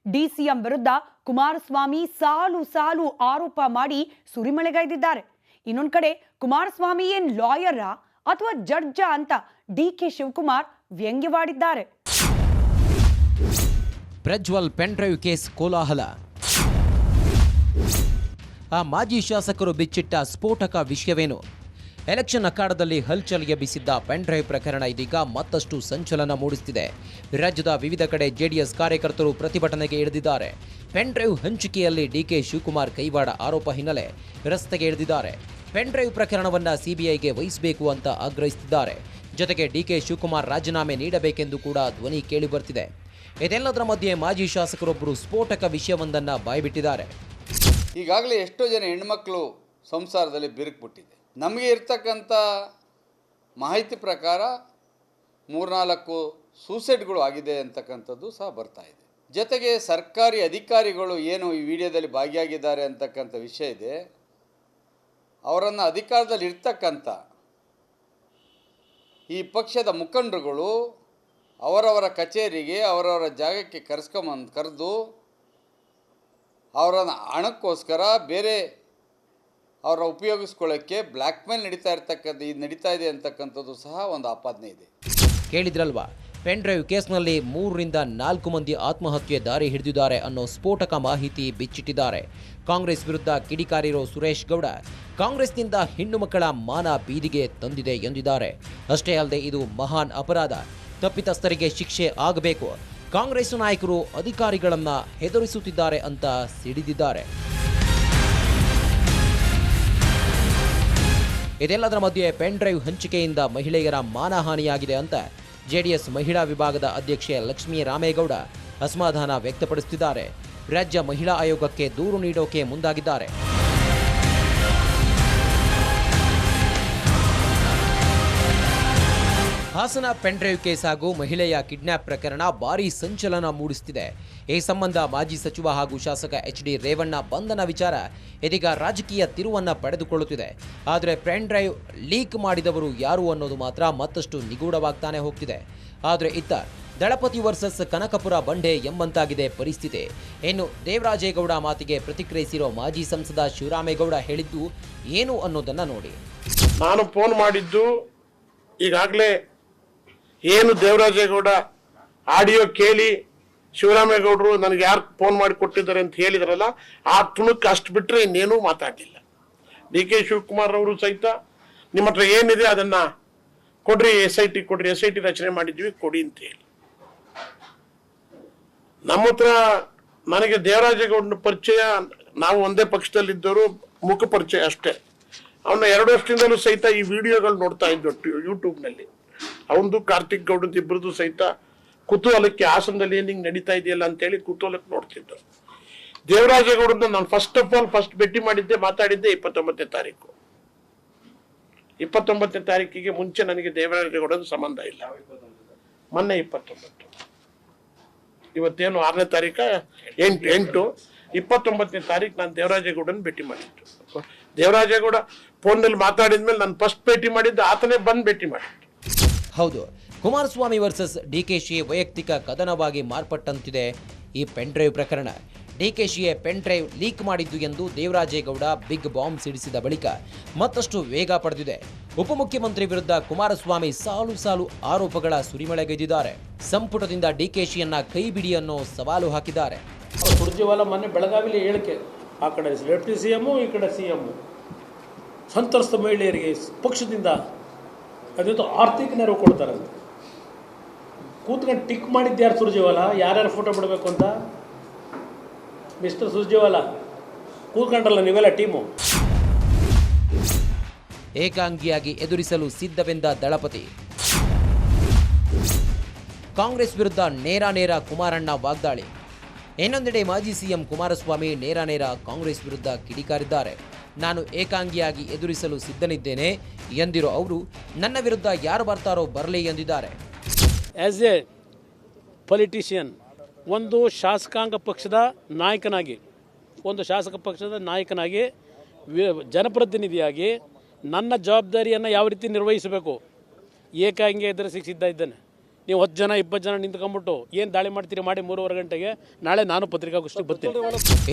ಡಿಸಿಎಂ ವಿರುದ್ಧ ಕುಮಾರಸ್ವಾಮಿ ಸಾಲು ಸಾಲು ಆರೋಪ ಮಾಡಿ ಸುರಿಮಳೆಗೈದಿದ್ದಾರೆ. ಇನ್ನೊಂದ್ ಕಡೆ ಕುಮಾರಸ್ವಾಮಿ ಏನ್ ಲಾಯರ ಅಥವಾ ಜಡ್ಜ ಅಂತ ಡಿಕೆ ಶಿವಕುಮಾರ್ ವ್ಯಂಗ್ಯವಾಡಿದ್ದಾರೆ. ಪ್ರಜ್ವಲ್ ಪೆನ್ಡ್ರೈವ್ ಕೇಸ್ ಕೋಲಾಹಲ. ಆ ಮಾಜಿ ಶಾಸಕರು ಬಿಚ್ಚಿಟ್ಟ ಸ್ಫೋಟಕ ವಿಷಯವೇನು? ಎಲೆಕ್ಷನ್ ಅಖಾಡದಲ್ಲಿ ಹಲ್ಚಲ್ ಎಬ್ಬಿಸಿದ್ದ ಪೆನ್ಡ್ರೈವ್ ಪ್ರಕರಣ ಇದೀಗ ಮತ್ತಷ್ಟು ಸಂಚಲನ ಮೂಡಿಸುತ್ತಿದೆ. ರಾಜ್ಯದ ವಿವಿಧ ಕಡೆ ಜೆಡಿಎಸ್ ಕಾರ್ಯಕರ್ತರು ಪ್ರತಿಭಟನೆಗೆ ಇಳಿದಿದ್ದಾರೆ. ಪೆನ್ಡ್ರೈವ್ ಹಂಚಿಕೆಯಲ್ಲಿ ಡಿಕೆ ಶಿವಕುಮಾರ್ ಕೈವಾಡ ಆರೋಪ ಹಿನ್ನೆಲೆ ರಸ್ತೆಗೆ ಇಳಿದಿದ್ದಾರೆ. ಪೆನ್ಡ್ರೈವ್ ಪ್ರಕರಣವನ್ನ ಸಿಬಿಐಗೆ ವಹಿಸಬೇಕು ಅಂತ ಆಗ್ರಹಿಸುತ್ತಿದ್ದಾರೆ. ಜೊತೆಗೆ ಡಿಕೆ ಶಿವಕುಮಾರ್ ರಾಜೀನಾಮೆ ನೀಡಬೇಕೆಂದು ಕೂಡ ಧ್ವನಿ ಕೇಳಿ ಬರ್ತಿದೆ. ಇದೆಲ್ಲದರ ಮಧ್ಯೆ ಮಾಜಿ ಶಾಸಕರೊಬ್ಬರು ಸ್ಫೋಟಕ ವಿಷಯವೊಂದನ್ನು ಬಾಯ್ಬಿಟ್ಟಿದ್ದಾರೆ. ಈಗಾಗಲೇ ಎಷ್ಟೋ ಜನ ಹೆಣ್ಮಕ್ಳು ಸಂಸಾರದಲ್ಲಿ ಬಿರುಕುಬಿಟ್ಟಿದೆ. ನಮಗೆ ಇರ್ತಕ್ಕಂಥ ಮಾಹಿತಿ ಪ್ರಕಾರ 3-4 ಸೂಸೈಡ್ಗಳು ಆಗಿದೆ ಅಂತಕ್ಕಂಥದ್ದು ಸಹ ಬರ್ತಾ ಇದೆ. ಜೊತೆಗೆ ಸರ್ಕಾರಿ ಅಧಿಕಾರಿಗಳು ಏನು ಈ ವಿಡಿಯೋದಲ್ಲಿ ಭಾಗಿಯಾಗಿದ್ದಾರೆ ಅಂತಕ್ಕಂಥ ವಿಷಯ ಇದೆ. ಅವರನ್ನು ಅಧಿಕಾರದಲ್ಲಿ ಇರ್ತಕ್ಕಂಥ ಈ ಪಕ್ಷದ ಮುಖಂಡರುಗಳು ಅವರವರ ಕಚೇರಿಗೆ ಅವರವರ ಜಾಗಕ್ಕೆ ಕರೆದು ಅವರನ್ನು ಹಣಕ್ಕೋಸ್ಕರ ಬೇರೆ ಅವರ ಉಪಯೋಗಿಸ್ಕೊಳ್ಳೋಕ್ಕೆ ಬ್ಲ್ಯಾಕ್ ಮೇಲ್ ನಡೀತಾ ಇದೆ ಅಂತಕ್ಕಂಥದ್ದು ಸಹ ಒಂದು ಆಪಾದನೆ ಇದೆ. ಕೇಳಿದ್ರಲ್ವಾ, ಪೆನ್ಡ್ರೈವ್ ಕೇಸ್ನಲ್ಲಿ 3ರಿಂದ 4 ಮಂದಿ ಆತ್ಮಹತ್ಯೆ ದಾರಿ ಹಿಡಿದಿದ್ದಾರೆ ಅನ್ನೋ ಸ್ಫೋಟಕ ಮಾಹಿತಿ ಬಿಚ್ಚಿಟ್ಟಿದ್ದಾರೆ. ಕಾಂಗ್ರೆಸ್ ವಿರುದ್ಧ ಕಿಡಿಕಾರಿರೋ ಸುರೇಶ್ ಗೌಡ ಕಾಂಗ್ರೆಸ್ನಿಂದ ಹೆಣ್ಣು ಮಕ್ಕಳ ಮಾನ ಬೀದಿಗೆ ತಂದಿದೆ ಎಂದಿದ್ದಾರೆ. ಅಷ್ಟೇ ಅಲ್ಲದೆ ಇದು ಮಹಾನ್ ಅಪರಾಧ, ತಪ್ಪಿತಸ್ಥರಿಗೆ ಶಿಕ್ಷೆ ಆಗಬೇಕು, ಕಾಂಗ್ರೆಸ್ ನಾಯಕರು ಅಧಿಕಾರಿಗಳನ್ನ ಹೆದರಿಸುತ್ತಿದ್ದಾರೆ ಅಂತ ಸಿಡಿದಿದ್ದಾರೆ. ಇದೆಲ್ಲದರ ಮಧ್ಯೆ ಪೆನ್ಡ್ರೈವ್ ಹಂಚಿಕೆಯಿಂದ ಮಹಿಳೆಯರ ಮಾನಹಾನಿಯಾಗಿದೆ ಅಂತ ಜೆಡಿಎಸ್ ಮಹಿಳಾ ವಿಭಾಗದ ಅಧ್ಯಕ್ಷೆ ಲಕ್ಷ್ಮೀ ರಾಮೇಗೌಡ ಅಸಮಾಧಾನ ವ್ಯಕ್ತಪಡಿಸುತ್ತಿದ್ದಾರೆ. ರಾಜ್ಯ ಮಹಿಳಾ ಆಯೋಗಕ್ಕೆ ದೂರು ನೀಡೋಕೆ ಮುಂದಾಗಿದ್ದಾರೆ. ಹಾಸನ ಪೆನ್ಡ್ರೈವ್ ಕೇಸ್ ಹಾಗೂ ಮಹಿಳೆಯ ಕಿಡ್ನ್ಯಾಪ್ ಪ್ರಕರಣ ಭಾರೀ ಸಂಚಲನ ಮೂಡಿಸುತ್ತಿದೆ. ಈ ಸಂಬಂಧ ಮಾಜಿ ಸಚಿವ ಹಾಗೂ ಶಾಸಕ ಎಚ್.ಡಿ. ರೇವಣ್ಣ ಬಂಧನ ವಿಚಾರ ಇದೀಗ ರಾಜಕೀಯ ತಿರುವನ್ನ ಪಡೆದುಕೊಳ್ಳುತ್ತಿದೆ. ಆದರೆ ಪೆನ್ಡ್ರೈವ್ ಲೀಕ್ ಮಾಡಿದವರು ಯಾರು ಅನ್ನೋದು ಮಾತ್ರ ಮತ್ತಷ್ಟು ನಿಗೂಢವಾಗ್ತಾನೆ ಹೋಗ್ತಿದೆ. ಆದರೆ ಇತ್ತ ದಳಪತಿ ವರ್ಸಸ್ ಕನಕಪುರ ಬಂಡೆ ಎಂಬಂತಾಗಿದೆ ಪರಿಸ್ಥಿತಿ. ಇನ್ನು ದೇವರಾಜೇಗೌಡ ಮಾತಿಗೆ ಪ್ರತಿಕ್ರಿಯಿಸಿರೋ ಮಾಜಿ ಸಂಸದ ಶಿವರಾಮೇಗೌಡ ಹೇಳಿದ್ದು ಏನು ಅನ್ನೋದನ್ನ ನೋಡಿ. ನಾನು ಫೋನ್ ಮಾಡಿದ್ದು ಈಗಾಗಲೇ ಏನು ದೇವರಾಜೇಗೌಡ ಆಡಿಯೋ ಕೇಳಿ ಶಿವರಾಮೇಗೌಡರು ನನಗೆ ಯಾರು ಫೋನ್ ಮಾಡಿ ಕೊಟ್ಟಿದ್ದಾರೆ ಅಂತ ಹೇಳಿದ್ರಲ್ಲ, ಆ ತುಣುಕ್ ಅಷ್ಟು ಬಿಟ್ಟರೆ ಇನ್ನೇನೂ ಮಾತಾಡಲಿಲ್ಲ. ಡಿ ಕೆ ಶಿವಕುಮಾರ್ ಅವರು ಸಹಿತ ನಿಮ್ಮ ಹತ್ರ ಏನಿದೆ ಅದನ್ನ ಕೊಡ್ರಿ, SIT ಕೊಡ್ರಿ, SIT ರಚನೆ ಮಾಡಿದ್ವಿ ಕೊಡಿ ಅಂತ ಹೇಳಿ. ನಮ್ಮ ಹತ್ರ ನನಗೆ ದೇವರಾಜೇಗೌಡನ ಪರಿಚಯ, ನಾವು ಒಂದೇ ಪಕ್ಷದಲ್ಲಿದ್ದವರು, ಮುಖ ಪರಿಚಯ ಅಷ್ಟೇ. ಅವನ್ನ 2 ವರ್ಷದಿಂದಲೂ ಸಹಿತ ಈ ವಿಡಿಯೋಗಳು ನೋಡ್ತಾ ಇದ್ದು ಯೂಟ್ಯೂಬ್ನಲ್ಲಿ. ಅವನದು ಕಾರ್ತಿಕ್ ಗೌಡದ ಇಬ್ಬರದು ಸಹಿತ ಕುತೂಹಲಕ್ಕೆ ಹಾಸನದಲ್ಲಿ ಏನು ಹಿಂಗೆ ನಡೀತಾ ಇದೆಯಲ್ಲ ಅಂತೇಳಿ ಕುತೂಹಲಕ್ಕೆ ನೋಡ್ತಿದ್ದು. ದೇವರಾಜೇಗೌಡನ ನಾನು ಫಸ್ಟ್ ಭೇಟಿ ಮಾಡಿದ್ದೆ, ಮಾತಾಡಿದ್ದೆ 29ನೇ ತಾರೀಕು. 29ನೇ ತಾರೀಕಿಗೆ ಮುಂಚೆ ನನಗೆ ದೇವರಾಜೇಗೌಡನ ಸಂಬಂಧ ಇಲ್ಲ. ಮೊನ್ನೆ 29, ಇವತ್ತೇನು 6ನೇ ತಾರೀಕ 8 29ನೇ ತಾರೀಕು ನಾನು ದೇವರಾಜೇಗೌಡನ ಭೇಟಿ ಮಾಡಿದ್ದು. ದೇವರಾಜೇಗೌಡ ಫೋನ್ನಲ್ಲಿ ಮಾತಾಡಿದ್ಮೇಲೆ ನಾನು ಫಸ್ಟ್ ಭೇಟಿ ಮಾಡಿದ್ದು ಆತನೇ ಬಂದು ಭೇಟಿ ಮಾಡಿದ್ದು. ಹೌದು, ಕುಮಾರಸ್ವಾಮಿ ವರ್ಸಸ್ ಡಿಕೆಶಿ ವೈಯಕ್ತಿಕ ಕದನವಾಗಿ ಮಾರ್ಪಟ್ಟಂತಿದೆ ಈ ಪೆನ್ಡ್ರೈವ್ ಪ್ರಕರಣ. ಡಿಕೆಶಿಯೇ ಪೆನ್ಡ್ರೈವ್ ಲೀಕ್ ಮಾಡಿದ್ದು ಎಂದು ದೇವರಾಜೇಗೌಡ ಬಿಗ್ ಬಾಂಬ್ ಸಿಡಿಸಿದ ಬಳಿಕ ಮತ್ತಷ್ಟು ವೇಗ ಪಡೆದಿದೆ. ಉಪಮುಖ್ಯಮಂತ್ರಿ ವಿರುದ್ಧ ಕುಮಾರಸ್ವಾಮಿ ಸಾಲು ಸಾಲು ಆರೋಪಗಳ ಸುರಿಮಳೆಗೈದಿದ್ದಾರೆ. ಸಂಪುಟದಿಂದ ಡಿಕೆಶಿಯನ್ನ ಕೈಬಿಡಿ ಅನ್ನೋ ಸವಾಲು ಹಾಕಿದ್ದಾರೆ. ಸುರ್ಜೇವಾಲಾ ಮೊನ್ನೆ ಬೆಳಗಾವಿಲಿ ಹೇಳಿಕೆ, ಆ ಕಡೆ ಡೆಪ್ಟಿ CM, ಈ ಕಡೆ CM, ಸಂತ್ರಸ್ತ ಮಹಿಳೆಯರಿಗೆ ಪಕ್ಷದಿಂದ ಅದೇನು ಆರ್ಥಿಕ ನೆರವು ಕೊಡ್ತಾರಂತೆ. ಕೂತ್ಕೊಂಡು ಟಿಕ್ ಮಾಡಿದ್ದು ಯಾರು ಸುರ್ಜೇವಾಲಾ, ಯಾರ್ಯಾರು ಫೋಟೋ ಬಿಡಬೇಕು ಅಂತ. ಮಿಸ್ಟರ್ ಸುರ್ಜೇವಾಲಾ ಕೂತ್ಕೊಂಡ್ರಲ್ಲ ನೀವೆಲ್ಲ ಟೀಮು. ಏಕಾಂಗಿಯಾಗಿ ಎದುರಿಸಲು ಸಿದ್ಧವೆಂದ ದಳಪತಿ. ಕಾಂಗ್ರೆಸ್ ವಿರುದ್ಧ ನೇರ ಕುಮಾರಣ್ಣ ವಾಗ್ದಾಳಿ. ಇನ್ನೊಂದೆಡೆ ಮಾಜಿ ಸಿಎಂ ಕುಮಾರಸ್ವಾಮಿ ನೇರ ಕಾಂಗ್ರೆಸ್ ವಿರುದ್ಧ ಕಿಡಿಕಾರಿದ್ದಾರೆ. ನಾನು ಏಕಾಂಗಿಯಾಗಿ ಎದುರಿಸಲು ಸಿದ್ಧನಿದ್ದೇನೆ ಎಂದಿರೋ ಅವರು ನನ್ನ ವಿರುದ್ಧ ಯಾರು ಬರ್ತಾರೋ ಬರಲಿ ಎಂದಿದ್ದಾರೆ. ಆ್ಯಸ್ ಎ ಪೊಲಿಟಿಷಿಯನ್, ಒಂದು ಶಾಸಕಾಂಗ ಪಕ್ಷದ ನಾಯಕನಾಗಿ ಜನಪ್ರತಿನಿಧಿಯಾಗಿ ನನ್ನ ಜವಾಬ್ದಾರಿಯನ್ನು ಯಾವ ರೀತಿ ನಿರ್ವಹಿಸಬೇಕು, ಏಕಾಂಗಿ ಎದುರಿಸಿ ಸಿದ್ಧ ಇದ್ದೇನೆ. ನೀವು 10 ಜನ 20 ಜನ ನಿಂತ್ಕೊಂಡ್ಬಿಟ್ಟು ಏನು ದಾಳಿ ಮಾಡ್ತೀರಿ ಮಾಡಿ 3:30 ಗಂಟೆಗೆ ನಾಳೆ ನಾನು ಪತ್ರಿಕಾಗೋಷ್ಠಿಗೆ ಬರ್ತೀನಿ.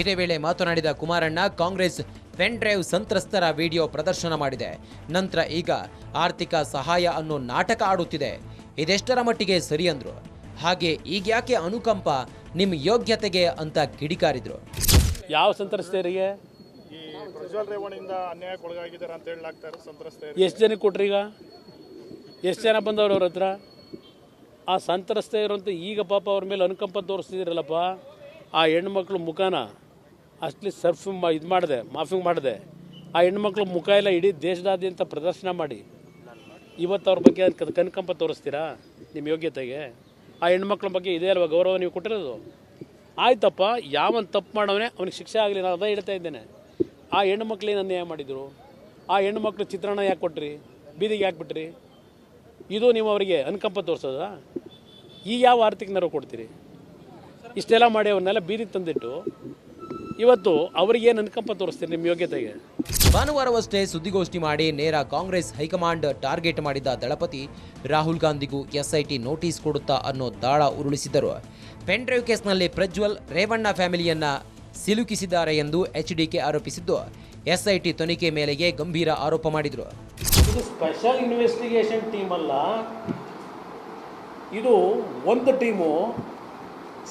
ಇದೇ ವೇಳೆ ಮಾತನಾಡಿದ ಕುಮಾರಣ್ಣ, ಕಾಂಗ್ರೆಸ್ ಪೆನ್ ಡ್ರೈವ್ ಸಂತ್ರಸ್ತರ ವಿಡಿಯೋ ಪ್ರದರ್ಶನ ಮಾಡಿದೆ. ನಂತರ ಈಗ ಆರ್ಥಿಕ ಸಹಾಯ ಅನ್ನೋ ನಾಟಕ ಆಡುತ್ತಿದೆ. ಇದೆಷ್ಟರ ಮಟ್ಟಿಗೆ ಸರಿ ಅಂದ್ರು. ಹಾಗೆ ಈಗ ಯಾಕೆ ಅನುಕಂಪ ನಿಮ್ಮ ಯೋಗ್ಯತೆಗೆ ಅಂತ ಕಿಡಿಕಾರಿದ್ರು. ಯಾವ ಸಂತ್ರಸ್ತರಿಗೆ ಎಷ್ಟು ಜನಕ್ಕೆ ಕೊಟ್ರಿ? ಈಗ ಎಷ್ಟು ಜನ ಬಂದವರು ಅವ್ರ ಹತ್ರ? ಆ ಸಂತ್ರಸ್ತೆಯರಂತೂ ಈಗ ಪಾಪ ಅವ್ರ ಮೇಲೆ ಅನುಕಂಪ ತೋರಿಸ್ತಿದ್ದೀರಲ್ಲಪ್ಪ. ಆ ಹೆಣ್ಮಕ್ಳು ಮುಖನ ಅಷ್ಟಲಿ ಮಾಫಿಂಗ್ ಮಾಡಿದೆ. ಆ ಹೆಣ್ಮಕ್ಳು ಮುಖ ಎಲ್ಲ ಇಡೀ ದೇಶದಾದ್ಯಂತ ಪ್ರದರ್ಶನ ಮಾಡಿ ಇವತ್ತು ಅವ್ರ ಬಗ್ಗೆ ಅನುಕಂಪ ತೋರಿಸ್ತೀರಾ ನಿಮ್ಮ ಯೋಗ್ಯತೆಗೆ? ಆ ಹೆಣ್ಮಕ್ಳ ಬಗ್ಗೆ ಇದೇ ಅಲ್ವ ಗೌರವ ನೀವು ಕೊಟ್ಟಿರೋದು? ಆಯ್ತಪ್ಪ, ಯಾವನ್ ತಪ್ಪು ಮಾಡವನೇ ಅವ್ನಿಗೆ ಶಿಕ್ಷೆ ಆಗಲಿ, ನಾನು ಅದೇ ಹೇಳ್ತಾ ಇದ್ದೇನೆ. ಆ ಹೆಣ್ಮಕ್ಳೇನು ಅನ್ಯಾಯ ಮಾಡಿದರು? ಆ ಹೆಣ್ಮಕ್ಳು ಚಿತ್ರಾನ್ನ ಯಾಕೆ ಕೊಟ್ರಿ? ಬೀದಿಗೆ ಯಾಕೆ ಬಿಟ್ರಿ? ಇದು ನೀವು ಅವರಿಗೆ ಅನುಕಂಪ ತೋರಿಸೋದಾ? ಈಗ ಯಾವ ಆರ್ಥಿಕ ನೆರವು ಕೊಡ್ತೀರಿ? ಇಷ್ಟೆಲ್ಲ ಮಾಡಿ ಅವ್ರನ್ನೆಲ್ಲ ಬೀದಿಗೆ ತಂದಿಟ್ಟು ಇವತ್ತು ಅವರಿಗೇನು ಅನುಕಂಪ ತೋರಿಸ್ತೀರಿ ನಿಮ್ಮ ಯೋಗ್ಯತೆಗೆ? ಭಾನುವಾರವಷ್ಟೇ ಸುದ್ದಿಗೋಷ್ಠಿ ಮಾಡಿ ನೇರ ಕಾಂಗ್ರೆಸ್ ಹೈಕಮಾಂಡ್ ಟಾರ್ಗೆಟ್ ಮಾಡಿದ ದಳಪತಿ ರಾಹುಲ್ ಗಾಂಧಿಗೂ ಎಸ್ಐಟಿ ನೋಟಿಸ್ ಕೊಡುತ್ತಾ ಅನ್ನೋ ದಾಳ ಉರುಳಿಸಿದರು. ಪೆನ್ ಡ್ರೈವ್ ಕೇಸ್ನಲ್ಲಿ ಪ್ರಜ್ವಲ್ ರೇವಣ್ಣ ಫ್ಯಾಮಿಲಿಯನ್ನ ಸಿಲುಕಿಸಿದ್ದಾರೆ ಎಂದು ಎಚ್ಡಿಕೆ ಆರೋಪಿಸಿದ್ದು, ಎಸ್ಐಟಿ ತನಿಖೆ ಮೇಲೆಗೆ ಗಂಭೀರ ಆರೋಪ ಮಾಡಿದರು. ಇದು ಸ್ಪೆಷಲ್ ಇನ್ವೆಸ್ಟಿಗೇಷನ್ ಟೀಮ್ ಅಲ್ಲ, ಇದು ಒಂದು ಟೀಮು.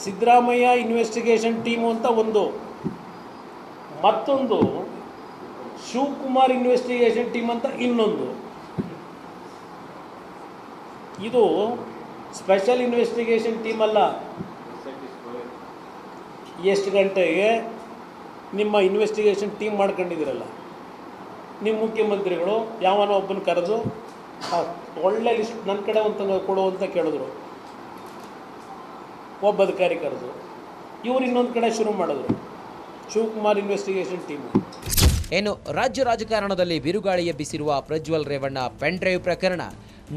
ಸಿದ್ದರಾಮಯ್ಯ ಇನ್ವೆಸ್ಟಿಗೇಷನ್ ಟೀಮು ಅಂತ ಒಂದು, ಮತ್ತೊಂದು ಶಿವಕುಮಾರ್ ಇನ್ವೆಸ್ಟಿಗೇಷನ್ ಟೀಮ್ ಅಂತ ಇನ್ನೊಂದು. ಇದು ಸ್ಪೆಷಲ್ ಇನ್ವೆಸ್ಟಿಗೇಷನ್ ಟೀಮ್ ಅಲ್ಲ. ಎಷ್ಟು ಗಂಟೆಗೆ ನಿಮ್ಮ ಇನ್ವೆಸ್ಟಿಗೇಷನ್ ಟೀಮ್ ಮಾಡ್ಕೊಂಡಿದ್ದೀರಲ್ಲ, ನಿಮ್ಮ ಮುಖ್ಯಮಂತ್ರಿಗಳು ಯಾವನೋ ಒಬ್ಬನ ಕರೆದು ಒಳ್ಳೆ ಲಿಸ್ಟ್ ನನ್ನ ಕಡೆ ಒಂದು ಕೊಡು ಅಂತ ಕೇಳಿದ್ರು. ಒಬ್ಬ ಅಧಿಕಾರಿ ಕರೆದು ಇವರು ಇನ್ನೊಂದು ಕಡೆ ಶುರು ಮಾಡಿದ್ರು. Shivakumar investigation team. ಏನು ರಾಜ್ಯ ರಾಜಕಾರಣದಲ್ಲಿ ಬಿರುಗಾಳಿ ಎಬ್ಬಿಸಿರುವ ಪ್ರಜ್ವಲ್ ರೇವಣ್ಣ ಪೆನ್ ಡ್ರೈವ್ ಪ್ರಕರಣ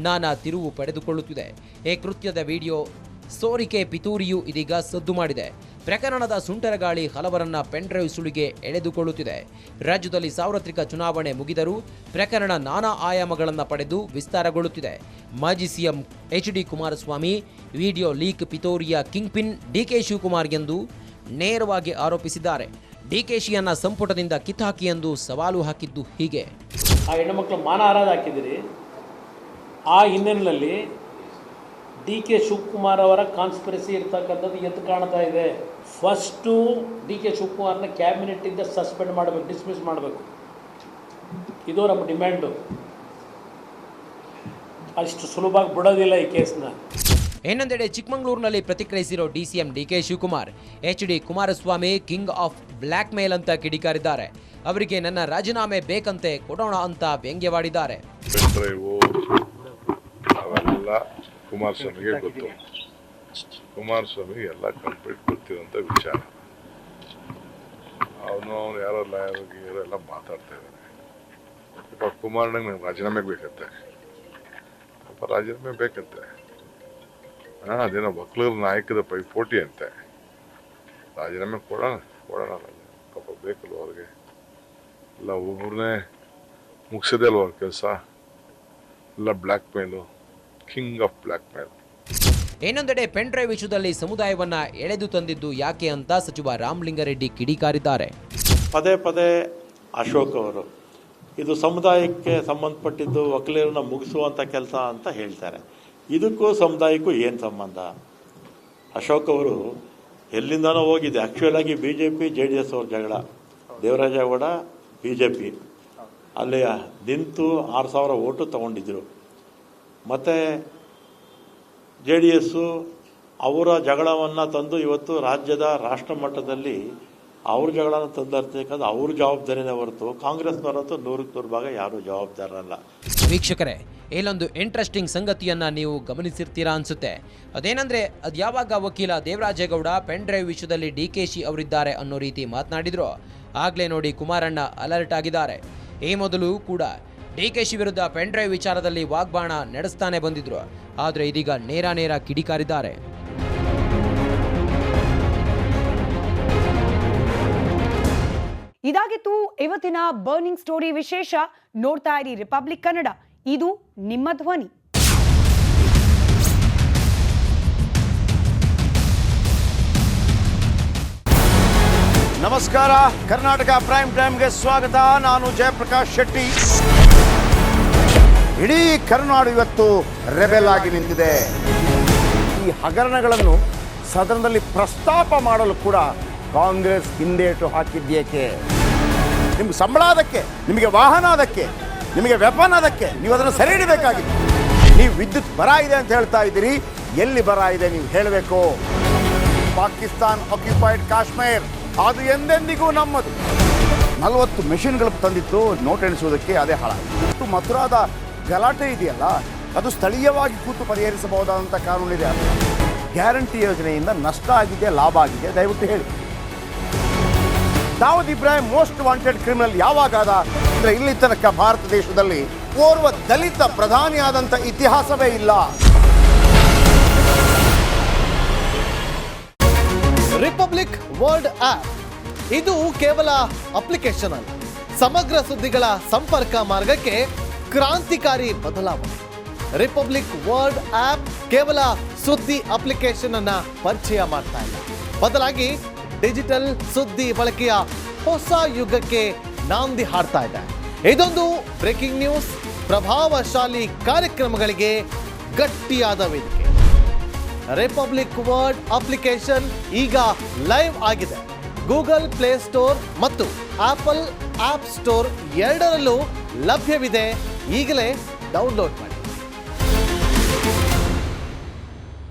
ನಾನಾ ತಿರುವು ಪಡೆದುಕೊಳ್ಳುತ್ತಿದೆ. ಈ ಕೃತ್ಯದ ವಿಡಿಯೋ ಸೋರಿಕೆ ಪಿತೂರಿಯು ಇದೀಗ ಸದ್ದು ಮಾಡಿದೆ. ಪ್ರಕರಣದ ಸುಂಟರಗಾಳಿ ಹಲವರನ್ನ ಪೆನ್ ಡ್ರೈವ್ ಸುಳಿಗೆ ಎಳೆದುಕೊಳ್ಳುತ್ತಿದೆ. ರಾಜ್ಯದಲ್ಲಿ ಸಾರ್ವತ್ರಿಕ ಚುನಾವಣೆ ಮುಗಿದರೂ ಪ್ರಕರಣ ನಾನಾ ಆಯಾಮಗಳನ್ನು ಪಡೆದು ವಿಸ್ತಾರಗೊಳ್ಳುತ್ತಿದೆ. ಮಾಜಿ CM H D Kumaraswamy video leak ಪಿತೂರಿಯ ಕಿಂಗ್ ಪಿನ್ ಡಿಕೆ ಶಿವಕುಮಾರ್ ಎಂದು ನೇರವಾಗಿ ಆರೋಪಿಸಿದ್ದಾರೆ. ಡಿಕೆಶಿಯನ್ನ ಸಂಪುಟದಿಂದ ಕಿತ್ತಾಕಿ ಎಂದು ಸವಾಲು ಹಾಕಿದ್ದು ಹೀಗೆ. ಆ ಹೆಣ್ಣುಮಕ್ಕಳು ಮಾನ ಹರಾಜು ಹಾಕಿದಿರಿ. ಆ ಹಿನ್ನೆಲೆಯಲ್ಲಿ ಡಿಕೆ ಶಿವಕುಮಾರ್ ಅವರ ಕಾನ್ಸ್ಪಿರಸಿ ಇರ್ತಕ್ಕಂಥದ್ದು ಎದ್ದು ಕಾಣ್ತಾ ಇದೆ. ಫಸ್ಟು ಡಿಕೆ ಶಿವಕುಮಾರ್ನ ಕ್ಯಾಬಿನೆಟ್ಟಿಂದ ಸಸ್ಪೆಂಡ್ ಮಾಡಬೇಕು, ಡಿಸ್ಮಿಸ್ ಮಾಡಬೇಕು. ಇದು ನಮ್ಮ ಡಿಮ್ಯಾಂಡು. ಅಷ್ಟು ಸುಲಭವಾಗಿ ಬಿಡೋದಿಲ್ಲ ಈ ಕೇಸ್ನ. ಇನ್ನೊಂದೆಡೆ ಚಿಕ್ಕಮಗಳೂರಿನಲ್ಲಿ ಪ್ರತಿಕ್ರಿಯಿಸಿರೋ DCM D K Shivakumar, H D Kumaraswamy king of blackmail ಅಂತ ಕಿಡಿಕಾರಿದ್ದಾರೆ. ಅವರಿಗೆ ನನ್ನ ರಾಜೀನಾಮೆ ಬೇಕಂತೆ, ಕೊಡೋಣ ಅಂತ ವ್ಯಂಗ್ಯವಾಡಿದ್ದಾರೆ. ಅವೆಲ್ಲ ಕುಮಾರಸ್ವಾಮಿಗೆ ಗೊತ್ತು. ಕುಮಾರಸ್ವಾಮಿಗೆ ಎಲ್ಲ ಕಂಪ್ಲೀಟ್ ಗೊತ್ತಿರೋಂಥ ವಿಚಾರ. ಅವನು ಯಾರೋ ಲಾಯರ್ ಎಲ್ಲ ಮಾತಾಡ್ತಾ ಇದ್ದಾನೆ. ಕುಮಾರಣ್ಣಗೆ ನಂಗೆ ರಾಜೀನಾಮೆ ಬೇಕಂತೆ, ರಾಜೀನಾಮೆ ಬೇಕಂತೆ. ಅದೇನೋ ಒಕ್ಕಲರ ನಾಯಕದ ಪೈಪೋಟಿ ಅಂತೆ. ರಾಜೀನಾಮೆ ಕೊಡೋಣ ಪಾಪ ಬೇಕಲ್ವ ಅವ್ರಿಗೆ. ಎಲ್ಲ ಒಬ್ಬರನ್ನೇ ಮುಗಿಸೋದೇ ಅಲ್ವ ಅವ್ರ ಕೆಲಸ. ಎಲ್ಲ ಬ್ಲ್ಯಾಕ್ ಮೇಲು, ಕಿಂಗ್ ಆಫ್ ಬ್ಲ್ಯಾಕ್ ಮೇಲ್. ಇನ್ನೊಂದೆಡೆ ಪೆನ್ ಡ್ರೈವ್ ವಿಷಯದಲ್ಲಿ ಸಮುದಾಯವನ್ನ ಎಳೆದು ತಂದಿದ್ದು ಯಾಕೆ ಅಂತ ಸಚಿವ ರಾಮಲಿಂಗಾರೆಡ್ಡಿ ಕಿಡಿಕಾರಿದ್ದಾರೆ. ಪದೇ ಪದೇ ಅಶೋಕ್ ಅವರು ಇದು ಸಮುದಾಯಕ್ಕೆ ಸಂಬಂಧಪಟ್ಟಿದ್ದು, ಒಕ್ಕಲಿಗರನ್ನ ಮುಗಿಸುವಂಥ ಕೆಲಸ ಅಂತ ಹೇಳ್ತಾರೆ. ಇದಕ್ಕೂ ಸಮುದಾಯಕ್ಕೂ ಏನು ಸಂಬಂಧ? ಅಶೋಕ್ ಅವರು ಎಲ್ಲಿಂದನೋ ಹೋಗಿದೆ. ಆ್ಯಕ್ಚುಲಾಗಿ BJP JDS ಅವ್ರ ಜಗಳ, ದೇವರಾಜೇಗೌಡ BJP ಅಲ್ಲಿ ನಿಂತು 6,000 ಓಟು ತಗೊಂಡಿದ್ರು. ಮತ್ತು JDS ಅವರ ಜಗಳವನ್ನು ತಂದು ಇವತ್ತು ರಾಜ್ಯದ ರಾಷ್ಟ್ರ ಮಟ್ಟದಲ್ಲಿ ಅವ್ರ ಜಗಳನ ತಂದರ್ತಕ್ಕಂಥ ಅವ್ರ ಜವಾಬ್ದಾರಿನೇ ಹೊರತು ಕಾಂಗ್ರೆಸ್ನವರಂತೂ 100% ಭಾಗ ಯಾರೂ ಜವಾಬ್ದಾರರಲ್ಲ. ವೀಕ್ಷಕರೇ, ಇಲ್ಲೊಂದು ಇಂಟ್ರೆಸ್ಟಿಂಗ್ ಸಂಗತಿಯನ್ನ ನೀವು ಗಮನಿಸಿರ್ತೀರಾ ಅನ್ಸುತ್ತೆ. ಅದೇನಂದ್ರೆ ಯಾವಾಗ ವಕೀಲ ದೇವರಾಜೇಗೌಡ ಪೆನ್ ಡ್ರೈವ್ ವಿಷಯದಲ್ಲಿ DKC ಅವರಿದ್ದಾರೆ ಅನ್ನೋ ರೀತಿ ಮಾತನಾಡಿದ್ರು, ಆಗ್ಲೇ ನೋಡಿ ಕುಮಾರಣ್ಣ ಅಲರ್ಟ್ ಆಗಿದ್ದಾರೆ. ಈ ಮೊದಲು ಕೂಡ DKC ವಿರುದ್ಧ ಪೆನ್ ಡ್ರೈವ್ ವಿಚಾರದಲ್ಲಿ ವಾಗ್ಬಾಣ ನಡೆಸ್ತಾನೆ ಬಂದಿದ್ರು. ಆದರೆ ಇದೀಗ ನೇರ ಕಿಡಿಕಾರಿದ್ದಾರೆ. ಇದಾಗಿತ್ತು ಇವತ್ತಿನ ಬರ್ನಿಂಗ್ ಸ್ಟೋರಿ ವಿಶೇಷ. ನೋಡ್ತಾ ಇರಿ ರಿಪಬ್ಲಿಕ್ ಕನ್ನಡ, ಇದು ನಿಮ್ಮ ಧ್ವನಿ. ನಮಸ್ಕಾರ, ಕರ್ನಾಟಕ ಪ್ರೈಮ್ ಟೈಮ್ಗೆ ಸ್ವಾಗತ. ನಾನು ಜಯಪ್ರಕಾಶ್ ಶೆಟ್ಟಿ. ಇಡೀ ಕರ್ನಾಡು ಇವತ್ತು ರೆಬೆಲ್ ಆಗಿ ನಿಂತಿದೆ. ಈ ಹಗರಣಗಳನ್ನು ಸದನದಲ್ಲಿ ಪ್ರಸ್ತಾಪ ಮಾಡಲು ಕೂಡ ಕಾಂಗ್ರೆಸ್ ಹಿಂದೇಟು ಹಾಕಿದ್ದೇಕೆ? ನಿಮ್ಗೆ ಸಂಬಳ ಅದಕ್ಕೆ, ನಿಮಗೆ ವಾಹನ ಅದಕ್ಕೆ, ನಿಮಗೆ ವೆಪನ್ ಅದಕ್ಕೆ, ನೀವು ಅದನ್ನು ಸೆರೆ ಹಿಡಿಬೇಕಾಗಿದೆ. ನೀವು ವಿದ್ಯುತ್ ಬರ ಇದೆ ಅಂತ ಹೇಳ್ತಾ ಇದ್ದೀರಿ, ಎಲ್ಲಿ ಬರ ಇದೆ ನೀವು ಹೇಳಬೇಕು. ಪಾಕಿಸ್ತಾನ್ ಆಕ್ಯುಪೈಡ್ ಕಾಶ್ಮೀರ್ ಅದು ಎಂದೆಂದಿಗೂ ನಮ್ಮದು. 40 ಮೆಷಿನ್ಗಳು ತಂದಿತ್ತು ನೋಟ್ ಎಣಿಸುವುದಕ್ಕೆ, ಅದೇ ಹಾಳಾಯಿತು. ಮಥುರಾದ ಗಲಾಟೆ ಇದೆಯಲ್ಲ, ಅದು ಸ್ಥಳೀಯವಾಗಿ ಕೂತು ಪರಿಹರಿಸಬಹುದಾದಂಥ ಕಾನೂನಿದೆ. ಗ್ಯಾರಂಟಿ ಯೋಜನೆಯಿಂದ ನಷ್ಟ ಆಗಿದೆ, ಲಾಭ ಆಗಿದೆ, ದಯವಿಟ್ಟು ಹೇಳಿ. Dawood Ibrahim most wanted criminal ಯಾವಾಗಾದ ಅಂದರೆ ಇಲ್ಲಿ ತನಕ ಭಾರತ ದೇಶದಲ್ಲಿ ಓರ್ವ ದಲಿತ ಪ್ರಧಾನಿಯಾದಂಥ ಇತಿಹಾಸವೇ ಇಲ್ಲ. ರಿಪಬ್ಲಿಕ್ ವರ್ಲ್ಡ್ ಆಪ್ ಇದು ಕೇವಲ ಅಪ್ಲಿಕೇಶನ್ ಅಲ್ಲ, ಸಮಗ್ರ ಸುದ್ದಿಗಳ ಸಂಪರ್ಕ ಮಾರ್ಗಕ್ಕೆ ಕ್ರಾಂತಿಕಾರಿ ಬದಲಾವಣೆ. ರಿಪಬ್ಲಿಕ್ ವರ್ಲ್ಡ್ ಆಪ್ ಕೇವಲ ಸುದ್ದಿ ಅಪ್ಲಿಕೇಶನ್ ಅನ್ನ ಪರಿಚಯ ಮಾಡ್ತಾ ಇಲ್ಲ, ಬದಲಾಗಿ ಡಿಜಿಟಲ್ ಸುದ್ದಿ ಬಳಕೆಯ ಹೊಸ ಯುಗಕ್ಕೆ ನಾಂದಿ ಹಾಡ್ತಾ ಇದೆ. ಇದೊಂದು ಬ್ರೇಕಿಂಗ್ ನ್ಯೂಸ್, ಪ್ರಭಾವಶಾಲಿ ಕಾರ್ಯಕ್ರಮಗಳಿಗೆ ಗಟ್ಟಿಯಾದ ವೇದಿಕೆ. ರಿಪಬ್ಲಿಕ್ ವರ್ಲ್ಡ್ ಅಪ್ಲಿಕೇಶನ್ ಈಗ ಲೈವ್ ಆಗಿದೆ. ಗೂಗಲ್ ಪ್ಲೇ ಸ್ಟೋರ್ ಮತ್ತು ಆಪಲ್ ಆಪ್ ಸ್ಟೋರ್ ಎರಡರಲ್ಲೂ ಲಭ್ಯವಿದೆ. ಈಗಲೇ ಡೌನ್ಲೋಡ್ ಮಾಡಿ.